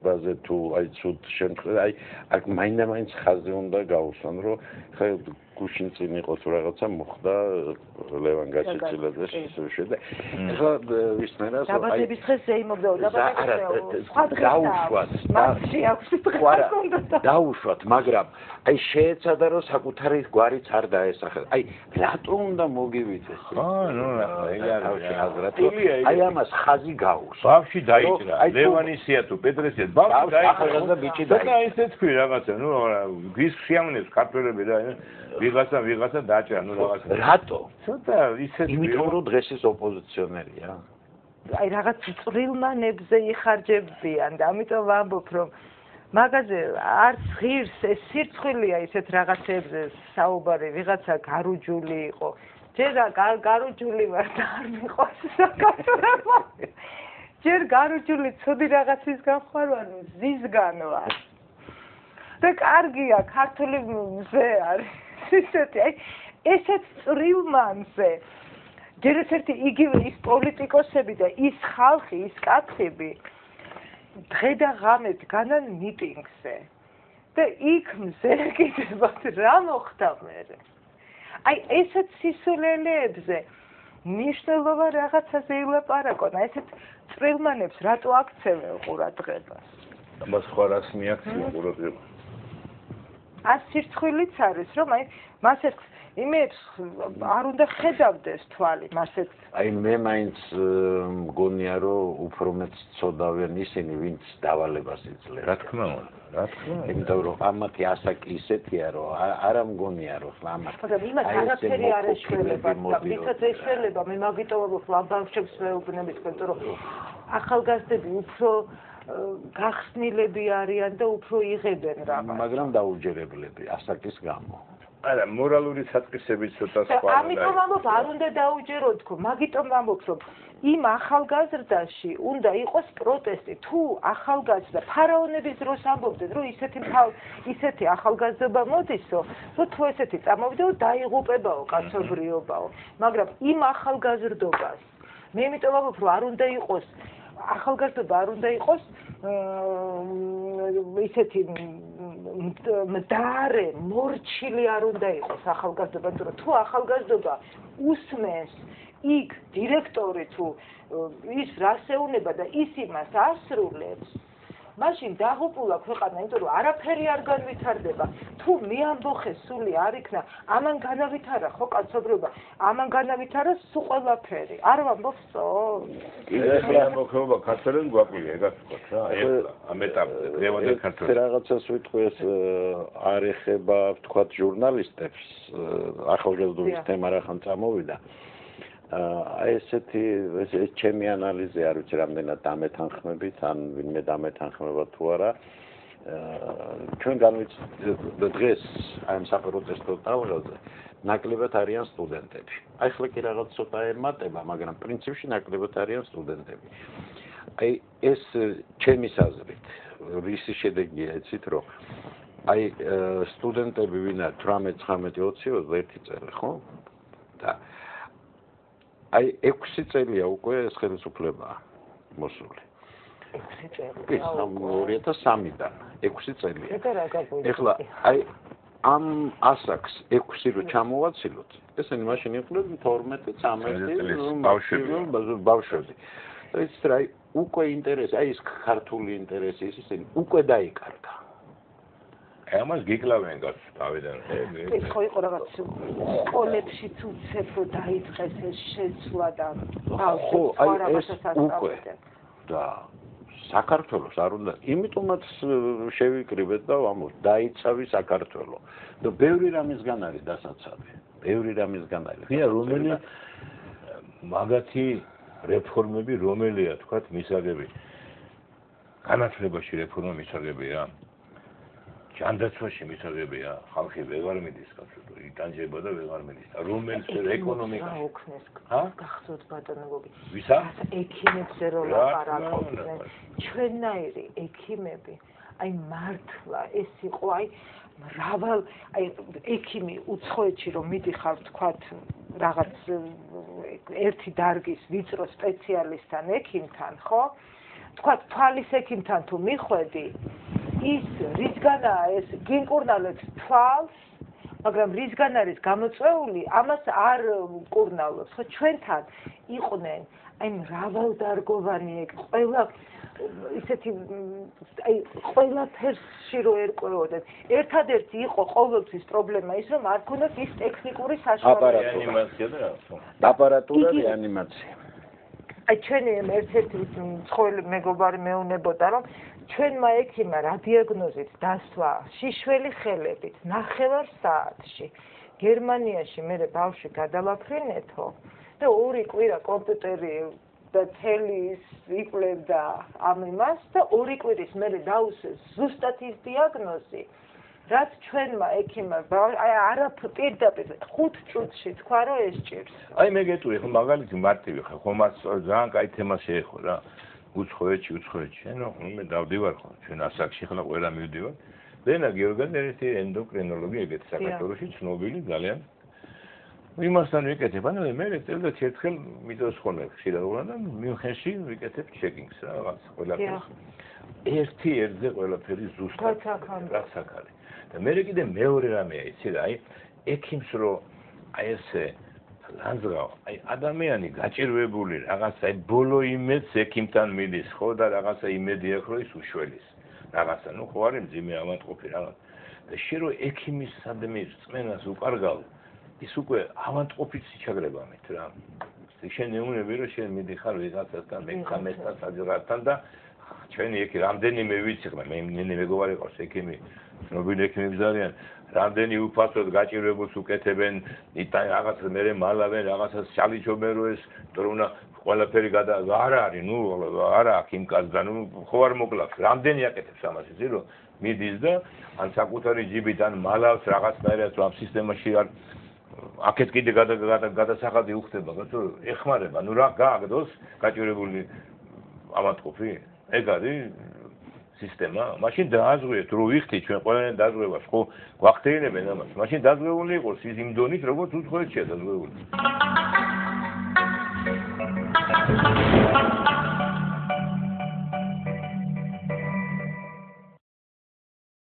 სიტყვაზე თუ აი ცუდ შემთხვევაში აი აქ მაინდა-მაინც ხაზი უნდა გაუსვან რომ ხა გუშინ წინ იყო თუ რაღაცა მოხდა ლევან გაჩეჩილაძე შედა ეხლა ვისმენას აი დაბადების დღეს ზეიმობდა დაუშვათ მაგრამ აი შეეცადა რომ საკუთარი გვარიც არ დაესახა აი რატო უნდა მოგივით ეს აი ამას ხაზი გაუს ბავში დაიჭრა ლევანისია თუ პეტრესია ბავში დაიჭრა და ისე თქვი რაღაცა ნუ გის შეამნებს ქართველები და ვიღაცა დაჭრა ნუ რაღაცა რატო ცოტა ისეთ იმიტომ რომ დღეს ის ოპოზიციონერია აი რაღაც წვრილმანებზე იხარჯებიან და ამიტომ ვამბობ რომ მაგაზე არც ღირს ეს სირცხვილია ისეთ რაღაცებზე საუბარი ვიღაცა გარუჯული იყო ჯერ გარუჯული ვარ და არ მიყვარს საქართველო ჯერ გარუჯული ცუდი რაღაცის გამხარვარ ზისგან ვარ და კარგია ქართული მზე არის ისეთი აი ესეთ წვრილმანზე ჯერ ერთი იგივე ის პოლიტიკოსები და ის ხალხი ის კაცები დღე და ღამე დგანან მიტინგზე და იქ მზე კიდევ რა მოხდა მერე აი ესეთ სისულელეებზე მნიშვნელობა რაღაცაზე ილაპარაკონ აი ესეთ წვრილმანებს რატო აქცევენ ყურადღებას ამას სხვა რას მიაქცია ყურადღება ას სირცხვილიც არის რომ აი მას ერთ იმებს არ უნდა ხედავდეს თვალი მასეთ აი მე მაინც მგონია რომ უფრო მეც ცოდავენ ისინი ვინც დავალებას იძლევა რა თქმა უნდა იმიტომ რომ ამათი ასაკი ისეთია რომ არა მგონია რომ ამათ მაგრამ იმას არაფერი არ ეშველება და ვისაც ეშველება მე მაგიტომ ვფლავ ბავშვებს მეუბნებით იმიტომ რომ ახალგაზრდები უფრო გახსნილები არიან და უფრო იღებენ რაღაც მაგრამ დაუჯერებლები ასაკის გამო არა მორალური სატკისები ცოტა სხვა ამიტომ ვამბობ არ უნდა დაუჯეროთ თქო მაგიტომ ვამბობ რომ იმ ახალგაზრდაში უნდა იყოს პროტესტი თუ ახალგაზრდა ფარაონების დროს ამბობდნენ რომ ისეთი ახალგაზრდა მოდისო რომ თუ ესეთი წამოვიდაო დაიღუპებაო კაცობრიობაო მაგრამ იმ ახალგაზრდობას მე იმიტომ ვამბობ რომ არ უნდა იყოს ახალგაზრდა არ უნდა იყოს ისეთი მდარე მორჩილი არ უნდა იყოს ახალგაზრდა იმიტომ რომ თუ ახალგაზრდა უსმენს იქ დირექტორი თუ ის რას ეუნება და ის იმას ასრულებს მაშინ დაღუპულა ქვეყანა იმიტომ რომ არაფერი არ განვითარდება თუ მე ამბოხე სული არ იქნა ამან განავითარა ხო კაცობრიობა ამან განავითარა სულ ყველაფერი არ ვამბობ ეხლა მოხდება ქართველებს გვაკვირია ეგაც ვთქვათ რა ამ ეტაპზე ლევან ქართველებს რაღაცას ვიტყვი ეს არ ეხება ვთქვათ ჟურნალისტებს ახალგაზრდობის თემა რახან წამოვიდა აი ესეთი ჩემი ანალიზი არ ვიცი რამდენად დამეთანხმებით ან ვინმე დამეთანხმება თუ არა ჩვენ განვიცდით დღეს აი ამ საპროტესტო ტალღაზე ნაკლებად არიან სტუდენტები აი ხლა კი რაღაც ცოტა ემატება მაგრამ პრინციპში ნაკლებად არიან სტუდენტები აი ეს ჩემი აზრით რისი შედეგია იცით რომ აი სტუდენტები ვინ არის 18, 19, 20 წელი ხო და აი 6 წელია უკვე ეს ხელისუფლებაა მოსული 6 წელი 2003-დან 6 წელია ეხლა აი ამ ასაკს 6 რო ჩამოვაცილოთ ესენი მაშინ იყვნენ 12-13 ბავშვები და ის რა უკვე ინტერესი აი ეს ქართული ინტერესი ისინი უკვე დაიკარგა ამას გიკლავენ გას თავიდან ეს ხო იყო რაღაც სკოლებში უცებ რომ დაიწყეს ეს შეცვლა და ხო აი ეს უკვე და საქართველოს არ უნდა იმიტომაც შევიკრიბეთ და ვამბობ დაიცავი საქართველო და ბევრი რამისგან არის დასაცავი ბევრი რამისგან არის ხია რომელი მაგათი რეფორმები რომელია თქვათ მისაღები განათლებაში რეფორმა მისაღებია ჯანდაცვაში მისაღებია ხალხი ვეღარ მიდის კაცო იტანჯება და ვეღარ მიდის და რომელიც ეკონომიკა გაუქმეს გახსოვთ ბატონებები ვისა ექიმებზე რომ ლაპარაკობდნენ ჩვენნაირი ექიმები აი მართლა ეს იყო აი მრავალ აი ექიმი უცხოეთში რომ მიდიხარ თქვათ რაღაც ერთი დარგის ვიწრო სპეციალისტთან ექიმთან ხო თქვა თვალის ექიმთან თუ მიხვედი ის რისგანაა ეს გიმკურნალებს თვალს მაგრამ რისგან არის გამოწვეული ამას არ მკურნალობს ხო ჩვენთან იყვნენ აი მრავალდარგოვანი ეგ ყველა ისეთი აი ყველაფერში რო ერკვეოდნენ ერთადერთი იყო ყოველთვის პრობლემა ის რომ არ ქონდათ ის ტექნიკური საშუალებები აპარატურა რეანიმაცია აი ჩვენი ერთ-ერთი მსხვილი მეგობარი მეუნებოდა რომ ჩვენმა ექიმმა რა დიაგნოზით დასვა შიშველი ხელებით 9 საათში გერმანიაში მე ბავშვი გადალაფრინეთო და 2 კვირა კომპიუტერი და თელის იკვლევდა ამ იმას და 2 კვირის მერე დაუსვეს ზუსტად ის დიაგნოზი რაც ჩვენმა ექიმმა აი არაფერ პირდაპირ 5 წუთში თქვა რომ ეს ჭირს აი მე გეტყვი ხო მაგალითი მარტივი ხარ ხო მას ძალიან კაი თემა შეეხო რა უცხოეთში შენო მე დავდივარ ხო ჩვენ ასაკში ხლა ყველა მივდივარ ლენა გიორგანი ერთი ენდოკრინოლოგი ეგეთ საქართველოში ცნობილი ძალიან იმასთან ვიკეთებ ანუ მე წელიწადში ერთხელ მიდოს ხოლმე ხშირად და მიუნხენში ვიკეთებ ჩეკინგს რა რაღაც ყველაფერს ერთი ერთზე ყველაფერი ზუსტად რაც აქ და მე კიდე მეორე რამეა იცი რა აი ექიმს რო აი ესე ლანძღავ აი ადამიანი გაჭირვებული რაღაცა აი ბოლო იმედს ექიმთან მიდის ხო და რაღაცა იმედი აქვს რომ ის უშველის რაღაცა ნუ ხო არის მძიმე ავანტყოფი რაღაც და შენ რო ექიმის სადმის წმენას უკარგავ ის უკვე ავანტყოფით სიჩაგრებამით რა შენ ეუნები რომ შენ მიდიხარ ვიღაცასთან მეკამესთან საჯართან და ჩვენი ექი რამდენიმე ვიცი ხმა მე მეგობარი ყავს ექიმი ცნობილი ექიმები ძალიან რამდენი უფასოდ გაჭირვებულს უკეთებენ იტან რაღაც მერე მალავენ რაღაცას შალიჩობენ რო ეს დრონა ყველაფერი არ არის ნუ არა აქ იმ კაცდა ნუ ხო არ მოკლავს რამდენი აკეთებს ამას იცი რომ მიდის და ან საკუთარი ჯიბით ან მალავს რაღაცნაირად რომ ამ სისტემაში არ აქეთ კიდე გადასახადი უხდება გასო ეხმარება ნუ რა გააგდოს გაჭირვებული ავატყოფი ეგ არის სისტემა მაშინ დააზღვიეთ რომ ვიხდით ჩვენ ყველანი დაზღვევას ხო გვახდეინებენ ამას მაშინ დაზღვეული იყოს ის იმ დონით როგორც უცხოეთშია დაზღვეული